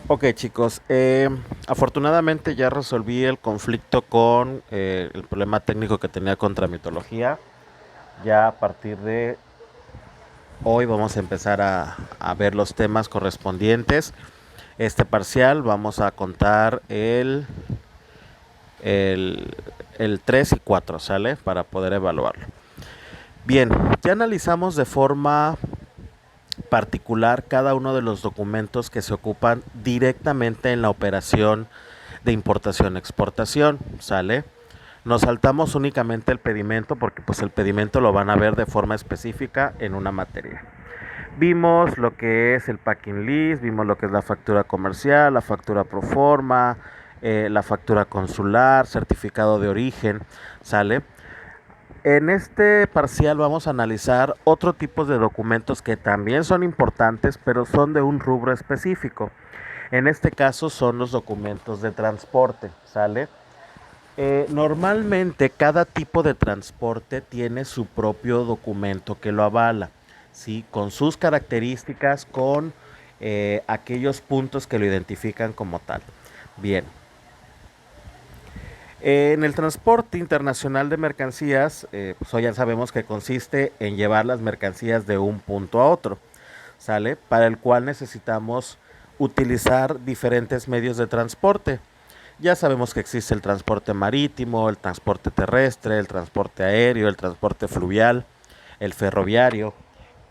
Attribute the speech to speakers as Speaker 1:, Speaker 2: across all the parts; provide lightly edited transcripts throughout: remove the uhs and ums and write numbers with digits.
Speaker 1: Ok, chicos, afortunadamente ya resolví el conflicto con el problema técnico que tenía contra mitología. Ya a partir de hoy vamos a empezar a ver los temas correspondientes. Este parcial vamos a contar el, el 3 y 4, ¿sale? Para poder evaluarlo. Bien, ya analizamos de forma particular cada uno de los documentos que se ocupan directamente en la operación de importación-exportación, ¿sale? Nos saltamos únicamente el pedimento porque pues el pedimento lo van a ver de forma específica en una materia. Vimos lo que es el packing list, vimos lo que es la factura comercial, la factura pro forma, la factura consular, certificado de origen, ¿sale? En este parcial vamos a analizar otro tipo de documentos que también son importantes, pero son de un rubro específico. En este caso son los documentos de transporte, ¿sale? Normalmente cada tipo de transporte tiene su propio documento que lo avala, ¿sí? Con sus características, con aquellos puntos que lo identifican como tal. Bien, en el transporte internacional de mercancías, pues hoy ya sabemos que consiste en llevar las mercancías de un punto a otro, ¿sale? Para el cual necesitamos utilizar diferentes medios de transporte. Ya sabemos que existe el transporte marítimo, el transporte terrestre, el transporte aéreo, el transporte fluvial, el ferroviario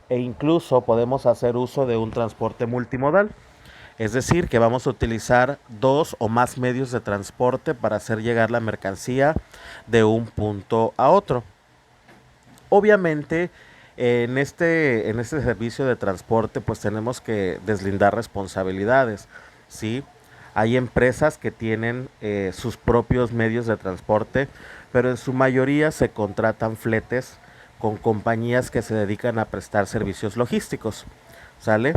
Speaker 1: e incluso podemos hacer uso de un transporte multimodal. Es decir, que vamos a utilizar dos o más medios de transporte para hacer llegar la mercancía de un punto a otro. Obviamente, en este servicio de transporte, pues tenemos que deslindar responsabilidades, ¿sí? Hay empresas que tienen sus propios medios de transporte, pero en su mayoría se contratan fletes con compañías que se dedican a prestar servicios logísticos, ¿sale?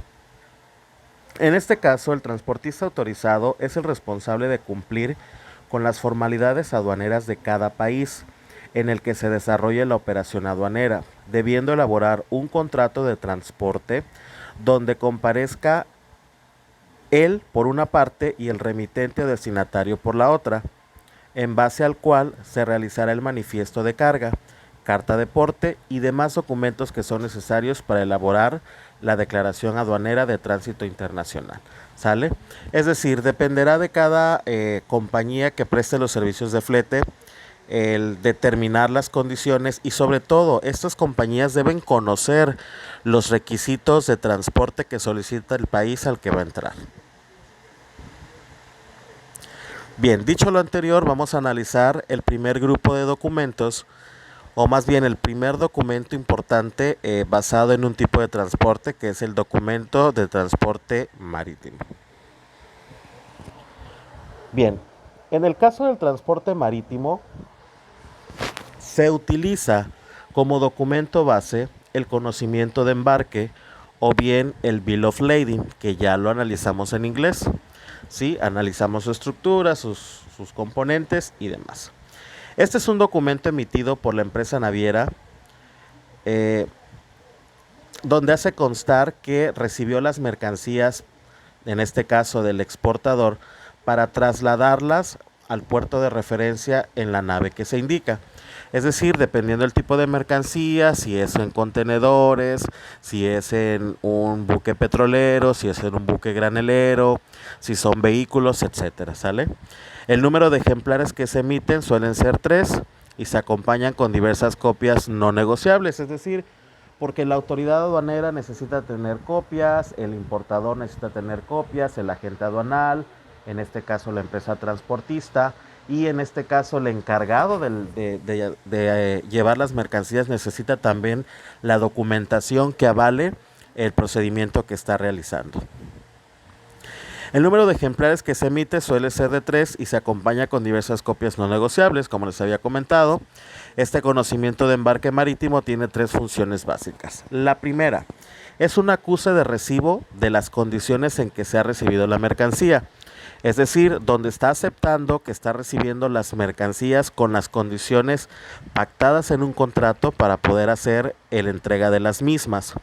Speaker 1: En este caso, el transportista autorizado es el responsable de cumplir con las formalidades aduaneras de cada país en el que se desarrolle la operación aduanera, debiendo elaborar un contrato de transporte donde comparezca él por una parte y el remitente o destinatario por la otra, en base al cual se realizará el manifiesto de carga, carta de porte y demás documentos que son necesarios para elaborar la declaración aduanera de tránsito internacional. ¿Sale? Es decir, dependerá de cada compañía que preste los servicios de flete el determinar las condiciones y sobre todo estas compañías deben conocer los requisitos de transporte que solicita el país al que va a entrar. Bien, dicho lo anterior, vamos a analizar el primer grupo de documentos, o más bien el primer documento importante basado en un tipo de transporte, que es el documento de transporte marítimo. Bien, en el caso del transporte marítimo, se utiliza como documento base el conocimiento de embarque o bien el Bill of Lading, que ya lo analizamos en inglés. ¿Sí? Analizamos su estructura, sus componentes y demás. Este es un documento emitido por la empresa naviera eh, donde hace constar que recibió las mercancías, en este caso del exportador, para trasladarlas al puerto de referencia en la nave que se indica. Es decir, dependiendo del tipo de mercancía, si es en contenedores, si es en un buque petrolero, si es en un buque granelero, si son vehículos, etcétera, ¿sale? El número de ejemplares que se emiten suelen ser 3 y se acompañan con diversas copias no negociables, es decir, porque la autoridad aduanera necesita tener copias, el importador necesita tener copias, el agente aduanal, en este caso la empresa transportista, y en este caso el encargado de llevar las mercancías necesita también la documentación que avale el procedimiento que está realizando. El número de ejemplares que se emite suele ser de 3 y se acompaña con diversas copias no negociables, como les había comentado. Este conocimiento de embarque marítimo tiene 3 funciones básicas. La primera es un acuse de recibo de las condiciones en que se ha recibido la mercancía. Es decir, donde está aceptando que está recibiendo las mercancías con las condiciones pactadas en un contrato para poder hacer la entrega de las mismas.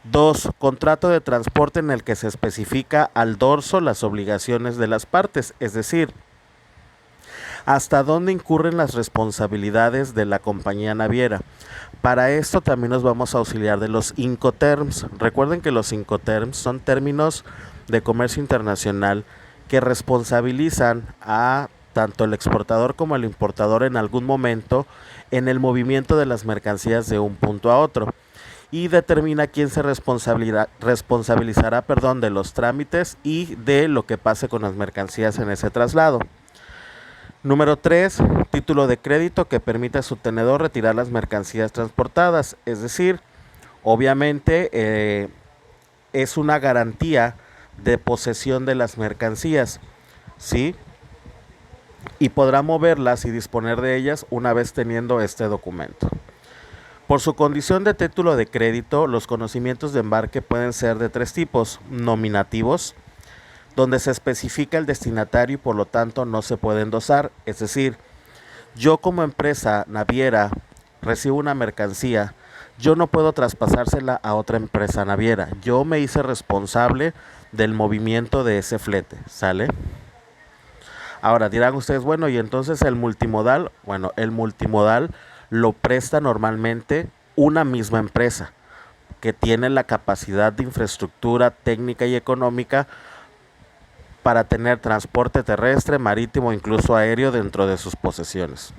Speaker 1: 2. Contrato de transporte en el que se especifica al dorso las obligaciones de las partes, es decir, hasta dónde incurren las responsabilidades de la compañía naviera. Para esto también nos vamos a auxiliar de los Incoterms. Recuerden que los Incoterms son términos de comercio internacional que responsabilizan a tanto el exportador como el importador en algún momento en el movimiento de las mercancías de un punto a otro y determina quién se responsabilizará de los trámites y de lo que pase con las mercancías en ese traslado. Número 3. Título de crédito que permite a su tenedor retirar las mercancías transportadas. Es decir, obviamente es una garantía de posesión de las mercancías, ¿sí? Y podrá moverlas y disponer de ellas una vez teniendo este documento. Por su condición de título de crédito, los conocimientos de embarque pueden ser de 3 tipos: nominativos, donde se especifica el destinatario y por lo tanto no se puede endosar. Es decir, yo como empresa naviera recibo una mercancía, yo no puedo traspasársela a otra empresa naviera. Yo me hice responsable del movimiento de ese flete, ¿sale? Ahora dirán ustedes, bueno, y entonces el multimodal, bueno, el multimodal lo presta normalmente una misma empresa que tiene la capacidad de infraestructura técnica y económica para tener transporte terrestre, marítimo, incluso aéreo dentro de sus posesiones.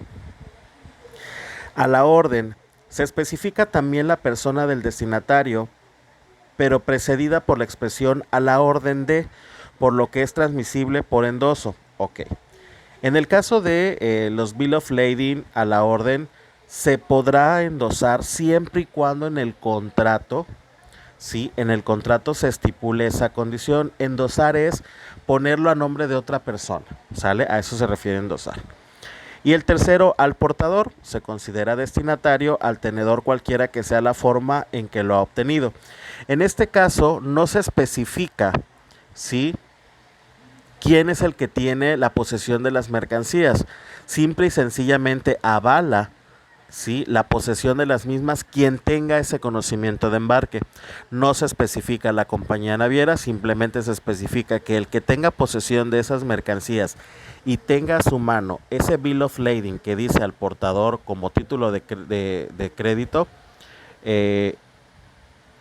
Speaker 1: A la orden se especifica también la persona del destinatario, pero precedida por la expresión a la orden de, por lo que es transmisible por endoso. Ok. En el caso de los Bill of Lading a la orden, se podrá endosar siempre y cuando en el contrato, ¿sí? En el contrato se estipule esa condición. Endosar es ponerlo a nombre de otra persona, ¿sale? A eso se refiere endosar. Y el tercero, al portador, se considera destinatario al tenedor cualquiera que sea la forma en que lo ha obtenido. En este caso no se especifica, ¿sí?, quién es el que tiene la posesión de las mercancías. Simple y sencillamente avala, ¿sí?, la posesión de las mismas quien tenga ese conocimiento de embarque. No se especifica la compañía naviera, simplemente se especifica que el que tenga posesión de esas mercancías y tenga a su mano ese Bill of Lading que dice al portador como título de crédito,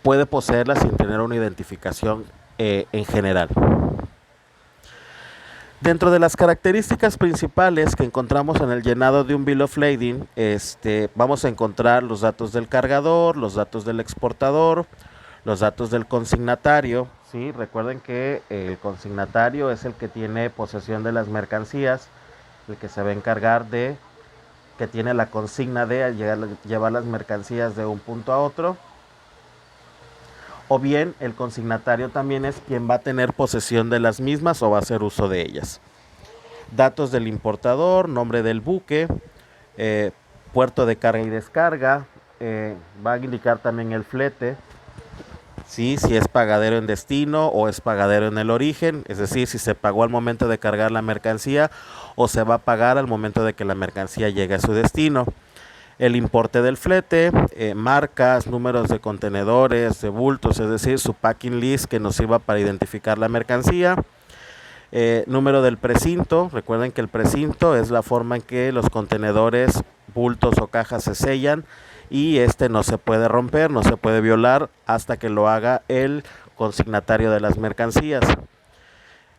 Speaker 1: puede poseerla sin tener una identificación en general. Dentro de las características principales que encontramos en el llenado de un Bill of Lading, vamos a encontrar los datos del cargador, los datos del exportador, los datos del consignatario. ¿Sí? Recuerden que el consignatario es el que tiene posesión de las mercancías, el que se va a encargar de, que tiene la consigna de llevar las mercancías de un punto a otro. O bien el consignatario también es quien va a tener posesión de las mismas o va a hacer uso de ellas. Datos del importador, nombre del buque, puerto de carga y descarga, va a indicar también el flete, ¿sí?, si es pagadero en destino o es pagadero en el origen, es decir, si se pagó al momento de cargar la mercancía o se va a pagar al momento de que la mercancía llegue a su destino. El importe del flete, marcas, números de contenedores, de bultos, es decir, su packing list que nos sirva para identificar la mercancía. Número del precinto, recuerden que el precinto es la forma en que los contenedores, bultos o cajas se sellan y no se puede romper, no se puede violar hasta que lo haga el consignatario de las mercancías.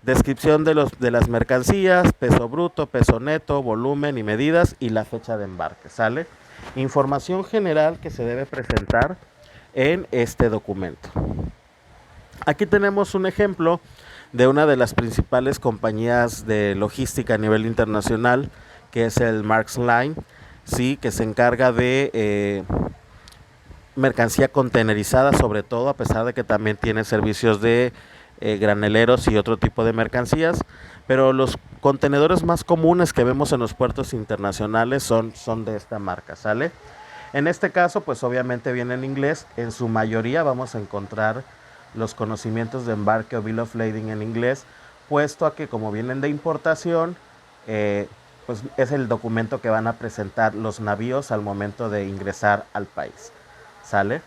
Speaker 1: Descripción de las mercancías, peso bruto, peso neto, volumen y medidas y la fecha de embarque, ¿sale? Información general que se debe presentar en este documento. Aquí tenemos un ejemplo de una de las principales compañías de logística a nivel internacional, que es el Maersk Line, ¿sí?, que se encarga de mercancía contenerizada sobre todo, a pesar de que también tiene servicios de graneleros y otro tipo de mercancías, pero los contenedores más comunes que vemos en los puertos internacionales son de esta marca, ¿sale? En este caso, pues obviamente viene en inglés, en su mayoría vamos a encontrar los conocimientos de embarque o Bill of Lading en inglés, puesto a que como vienen de importación, pues es el documento que van a presentar los navíos al momento de ingresar al país, ¿sale?